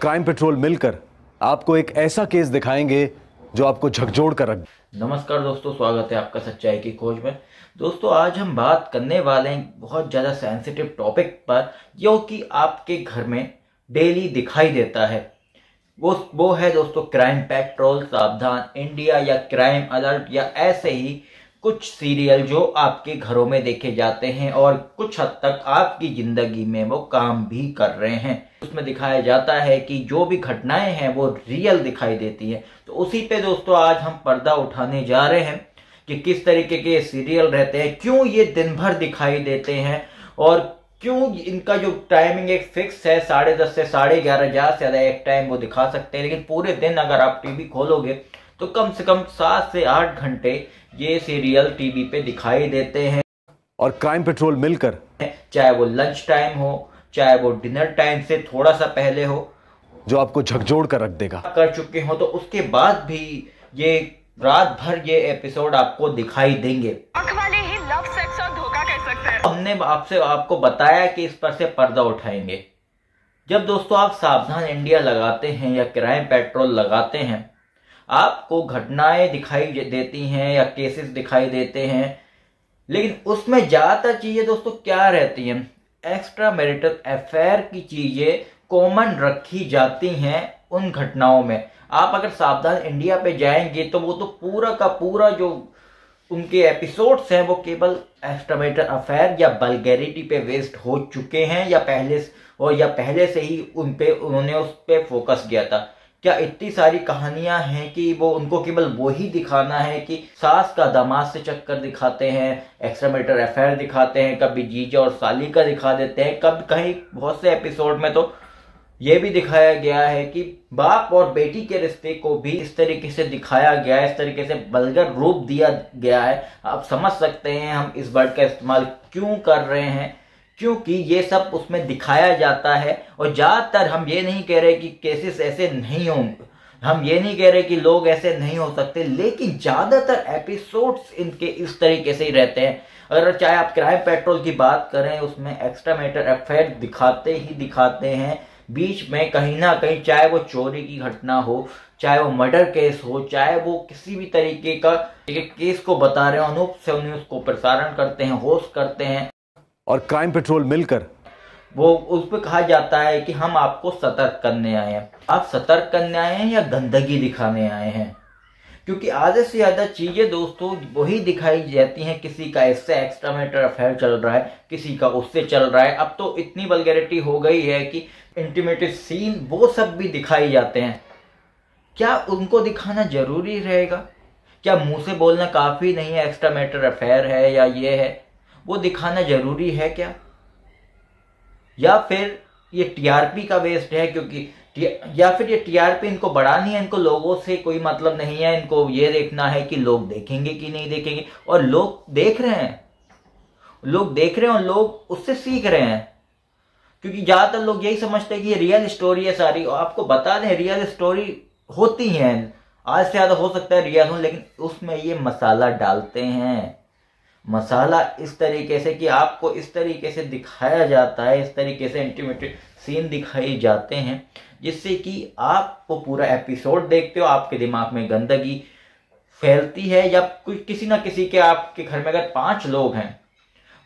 Crime petrol मिलकर आपको एक ऐसा केस दिखाएंगे जो आपको झकझोर कर रख। नमस्कार दोस्तों, स्वागत है आपका सच्चाई की खोज में। दोस्तों, आज हम बात करने वाले हैं बहुत ज़्यादा सेंसिटिव टॉपिक पर, जो कि आपके घर में डेली दिखाई देता है। वो है दोस्तों क्राइम पेट्रोल, सावधान इंडिया या क्राइम अलर्ट या ऐसे ही कुछ सीरियल जो आपके घरों में देखे जाते हैं और कुछ हद तक आपकी जिंदगी में वो काम भी कर रहे हैं। उसमें दिखाया जाता है कि जो भी घटनाएं हैं वो रियल दिखाई देती है। तो उसी पे दोस्तों आज हम पर्दा उठाने जा रहे हैं कि किस तरीके के सीरियल रहते हैं, क्यों ये दिन भर दिखाई देते हैं और क्यों इनका जो टाइमिंग एक फिक्स है 10:30 से 11:30, ज्यादा से ज्यादा एक टाइम वो दिखा सकते हैं। लेकिन पूरे दिन अगर आप टीवी खोलोगे तो कम से कम 7 से 8 घंटे ये सीरियल टीवी पे दिखाई देते हैं। और क्राइम पेट्रोल मिलकर, चाहे वो लंच टाइम हो, चाहे वो डिनर टाइम से थोड़ा सा पहले हो, जो आपको झकझोर कर रख देगा, कर चुके हो, तो उसके बाद भी ये रात भर ये एपिसोड आपको दिखाई देंगे। आंख वाले ही लव, सेक्स और धोखा कर सकते हैं। हमने आपको बताया कि इस पर से पर्दा उठाएंगे। जब दोस्तों आप सावधान इंडिया लगाते हैं या क्राइम पेट्रोल लगाते हैं, आपको घटनाएं दिखाई देती हैं या केसेस दिखाई देते हैं, लेकिन उसमें ज्यादातर चीजें दोस्तों क्या रहती हैं, एक्स्ट्रा मैरिटल अफेयर की चीजें कॉमन रखी जाती हैं उन घटनाओं में। आप अगर सावधान इंडिया पे जाएंगे तो वो तो पूरा का पूरा जो उनके एपिसोड्स हैं वो केवल एक्स्ट्रा मैरिटल अफेयर या वल्गैरिटी पे बेस्ड हो चुके हैं, या पहले से ही उन्होंने उस पे फोकस किया था। क्या इतनी सारी कहानियां हैं कि वो उनको केवल वही दिखाना है कि सास का दामाद से चक्कर दिखाते हैं, एक्स्ट्रा मैरिटल अफेयर दिखाते हैं, कभी जीजा और साली का दिखा देते हैं, कभी कहीं बहुत से एपिसोड में तो ये भी दिखाया गया है कि बाप और बेटी के रिश्ते को भी इस तरीके से दिखाया गया है, इस तरीके से वल्गर रूप दिया गया है। आप समझ सकते हैं हम इस वर्ड का इस्तेमाल क्यों कर रहे हैं, क्योंकि ये सब उसमें दिखाया जाता है। और ज्यादातर हम ये नहीं कह रहे कि केसेस ऐसे नहीं होंगे, हम ये नहीं कह रहे कि लोग ऐसे नहीं हो सकते, लेकिन ज्यादातर एपिसोड्स इनके इस तरीके से ही रहते हैं। अगर चाहे आप क्राइम पेट्रोल की बात करें, उसमें एक्स्ट्रा मैरिटल अफेयर दिखाते ही दिखाते हैं बीच में कहीं ना कहीं, चाहे वो चोरी की घटना हो, चाहे वो मर्डर केस हो, चाहे वो किसी भी तरीके का केस को बता रहे हो, अनूप से न्यूज को प्रसारण करते हैं, होस्ट करते हैं। और क्राइम पेट्रोल मिलकर वो उस पर कहा जाता है कि हम आपको सतर्क करने आए हैं। आप सतर्क करने आए हैं या गंदगी दिखाने आए हैं? क्योंकि आधे से ज्यादा चीजें दोस्तों वही दिखाई जाती हैं, किसी का इससे एक्स्ट्रा मैरिटल अफेयर चल रहा है, किसी का उससे चल रहा है। अब तो इतनी वल्गैरिटी हो गई है कि इंटीमेट सीन वो सब भी दिखाई जाते हैं। क्या उनको दिखाना जरूरी रहेगा? क्या मुंह से बोलना काफी नहीं है एक्स्ट्रा मैरिटल अफेयर है या ये है, वो दिखाना जरूरी है क्या? या फिर ये टीआरपी का वेस्ट है, क्योंकि या फिर ये टीआरपी इनको बढ़ानी है, इनको लोगों से कोई मतलब नहीं है, इनको ये देखना है कि लोग देखेंगे कि नहीं देखेंगे। और लोग देख रहे हैं और लोग उससे सीख रहे हैं, क्योंकि ज्यादातर लोग यही समझते हैं कि ये रियल स्टोरी है सारी। और आपको बता दें, रियल स्टोरी होती है, आज से ज्यादा हो सकता है रियल हो, लेकिन उसमें ये मसाला डालते हैं। मसाला इस तरीके से कि आपको इस तरीके से दिखाया जाता है, इस तरीके से इंटीमेट सीन दिखाए जाते हैं, जिससे कि आप वो पूरा एपिसोड देखते हो, आपके दिमाग में गंदगी फैलती है। या किसी ना किसी के, आपके घर में अगर 5 लोग हैं,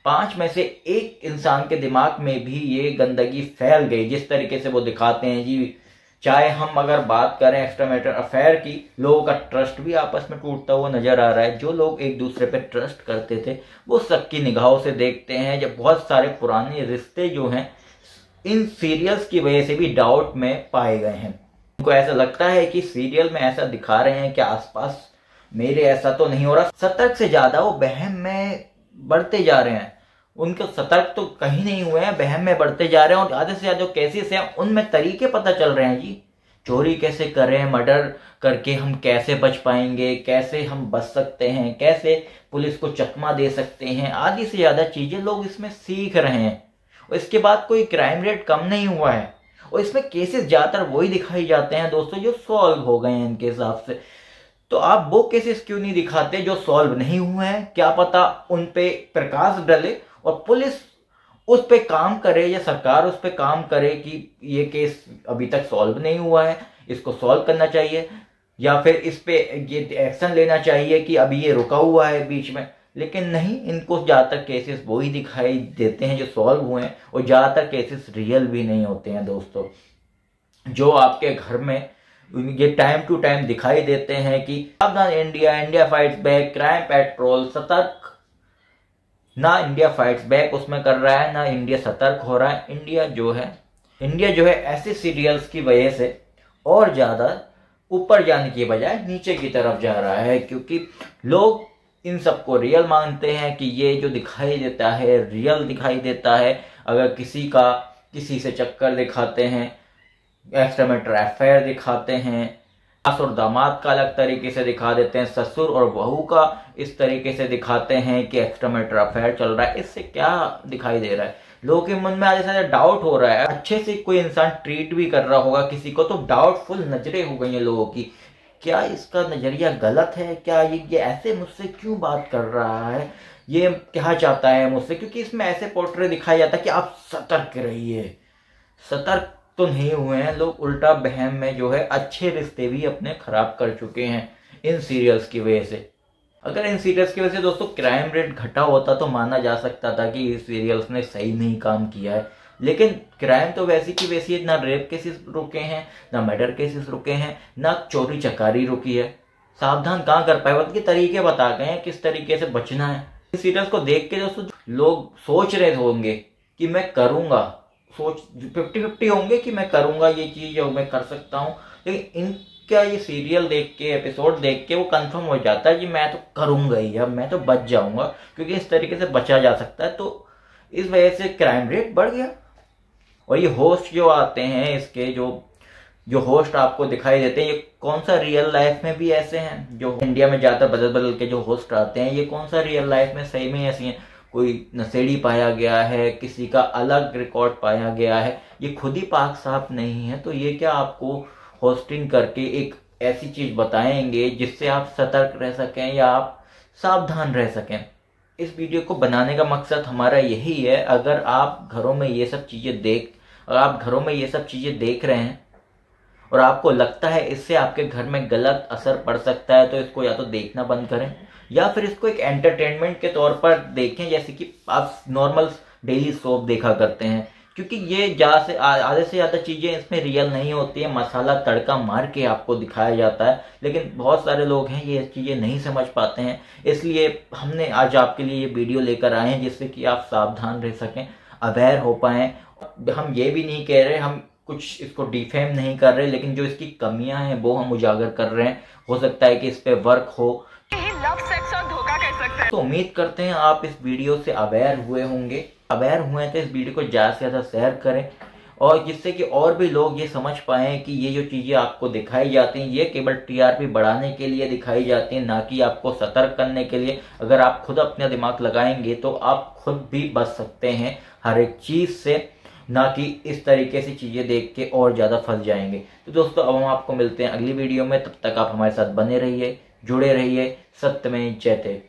5 में से एक इंसान के दिमाग में भी ये गंदगी फैल गई, जिस तरीके से वो दिखाते हैं जी। चाहे हम अगर बात करें एक्स्ट्रा मैरिटल अफेयर की, लोगों का ट्रस्ट भी आपस में टूटता हुआ नजर आ रहा है। जो लोग एक दूसरे पे ट्रस्ट करते थे वो सबकी निगाहों से देखते हैं। जब बहुत सारे पुराने रिश्ते जो हैं इन सीरियल्स की वजह से भी डाउट में पाए गए हैं। उनको ऐसा लगता है कि सीरियल में ऐसा दिखा रहे हैं कि आसपास मेरे ऐसा तो नहीं हो रहा। सतर्क से ज्यादा वो वहम में बढ़ते जा रहे हैं। उनके सतर्क तो कहीं नहीं हुए हैं, वहम में बढ़ते जा रहे हैं। और आधे से ज्यादा जो केसेस हैं उनमें तरीके पता चल रहे हैं जी। चोरी कैसे कर रहे हैं, मर्डर करके हम कैसे बच पाएंगे, कैसे हम बच सकते हैं, कैसे पुलिस को चकमा दे सकते हैं, आदि से ज्यादा चीजें लोग इसमें सीख रहे हैं। और इसके बाद कोई क्राइम रेट कम नहीं हुआ है। और इसमें केसेस ज्यादातर वही दिखाई जाते हैं दोस्तों जो सॉल्व हो गए हैं इनके हिसाब से। तो आप वो केसेस क्यों नहीं दिखाते जो सॉल्व नहीं हुए हैं? क्या पता उन पे प्रकाश डले और पुलिस उस पे काम करे या सरकार उस पे काम करे कि ये केस अभी तक सॉल्व नहीं हुआ है, इसको सॉल्व करना चाहिए, या फिर इस पे ये एक्शन लेना चाहिए कि अभी ये रुका हुआ है बीच में। लेकिन नहीं, इनको ज़्यादातर केसेस वो ही दिखाई देते हैं जो सॉल्व हुए हैं, और ज़्यादातर केसेस रियल भी नहीं होते हैं दोस्तों। जो आपके घर में ये टाइम टू टाइम दिखाई देते हैं कि सावधान India, India fights back, crime petrol, सतर्क, ना इंडिया फाइट्स बैक उसमें कर रहा है, ना इंडिया सतर्क हो रहा है। इंडिया जो है ऐसे सीरियल्स की वजह से और ज़्यादा ऊपर जाने की बजाय नीचे की तरफ जा रहा है, क्योंकि लोग इन सबको रियल मानते हैं कि ये जो दिखाई देता है रियल दिखाई देता है। अगर किसी से चक्कर दिखाते हैं, एक्स्ट्रामैरिटल अफेयर दिखाते हैं, सास और दामाद का अलग तरीके से दिखा देते हैं, ससुर और बहू का इस तरीके से दिखाते हैं कि एक्स्ट्रामैरिटल अफेयर चल रहा है, इससे क्या दिखाई दे रहा है? लोगों के मन में आज ऐसा डाउट हो रहा है। अच्छे से कोई इंसान ट्रीट भी कर रहा होगा किसी को तो डाउटफुल नजरें हो गई हैं लोगों की, क्या इसका नजरिया गलत है, क्या ये ऐसे मुझसे क्यों बात कर रहा है, ये क्या चाहता है मुझसे? क्योंकि इसमें ऐसे पोर्ट्रे दिखाया जाता है कि आप सतर्क रहिए। सतर्क तो नहीं हुए हैं लोग, उल्टा बहम में जो है अच्छे रिश्ते भी अपने खराब कर चुके हैं इन सीरियल्स की वजह से। अगर इन सीरियल्स की वजह से दोस्तों क्राइम रेट घटा होता तो माना जा सकता था कि इस सीरियल्स ने सही नहीं काम किया है, लेकिन क्राइम तो वैसी की वैसी, ना रेप केसेस रुके हैं, ना मर्डर केसेस रुके हैं, ना चोरी चकारी रुकी है। सावधान कहाँ कर पाए, बल्कि तरीके बता गए हैं किस तरीके से बचना है। इस सीरियल्स को देख के दोस्तों लोग सोच रहे होंगे कि मैं करूंगा, 50-50 होंगे कि मैं करूंगा ये चीज और मैं कर सकता हूँ, लेकिन इनका ये सीरियल देख के, एपिसोड देख के वो कंफर्म हो जाता है कि मैं तो करूंगा ही, अब मैं तो बच जाऊंगा, क्योंकि इस तरीके से बचा जा सकता है। तो इस वजह से क्राइम रेट बढ़ गया। और ये होस्ट जो आते हैं, इसके जो होस्ट आपको दिखाई देते हैं, ये कौन सा रियल लाइफ में भी ऐसे हैं? जो इंडिया में ज्यादातर बदल बदल के जो होस्ट आते हैं, ये कौन सा रियल लाइफ में सही में ऐसी हैं? कोई नशेड़ी पाया गया है, किसी का अलग रिकॉर्ड पाया गया है, ये खुद ही पाक साफ नहीं है, तो ये क्या आपको होस्टिंग करके एक ऐसी चीज बताएंगे जिससे आप सतर्क रह सकें या आप सावधान रह सकें? इस वीडियो को बनाने का मकसद हमारा यही है। अगर आप घरों में ये सब चीजें देख रहे हैं और आपको लगता है इससे आपके घर में गलत असर पड़ सकता है, तो इसको या तो देखना बंद करें या फिर इसको एक एंटरटेनमेंट के तौर पर देखें, जैसे कि आप नॉर्मल डेली सोप देखा करते हैं। क्योंकि ये आधे से ज़्यादा चीज़ें इसमें रियल नहीं होती है, मसाला तड़का मार के आपको दिखाया जाता है, लेकिन बहुत सारे लोग हैं ये चीज़ें नहीं समझ पाते हैं। इसलिए हमने आज आपके लिए ये वीडियो लेकर आए हैं जिससे कि आप सावधान रह सकें, अवेयर हो पाएँ। हम ये भी नहीं कह रहे, हम कुछ इसको डिफेम नहीं कर रहे, लेकिन जो इसकी कमियां हैं वो हम उजागर कर रहे हैं। हो सकता है कि इस पे वर्क हो। लव, सेक्स और धोखा कह सकते हैं। तो उम्मीद करते हैं आप इस वीडियो से अवेयर हुए होंगे। अवेयर हुए तो इस वीडियो को ज़्यादा से ज़्यादा शेयर करें, और जिससे कि और भी लोग ये समझ पाएँ कि ये जो चीज़ें आपको दिखाई जाती हैं ये केवल टीआरपी बढ़ाने के लिए दिखाई जाती हैं, ना कि आपको सतर्क करने के लिए। अगर आप खुद अपना दिमाग लगाएंगे तो आप खुद भी बच सकते हैं हर एक चीज़ से, ना कि इस तरीके से चीज़ें देख के और ज़्यादा फंस जाएंगे। तो दोस्तों अब हम आपको मिलते हैं अगली वीडियो में, तब तक आप हमारे साथ बने रहिए, जुड़े रहिए। सत्य में जयते।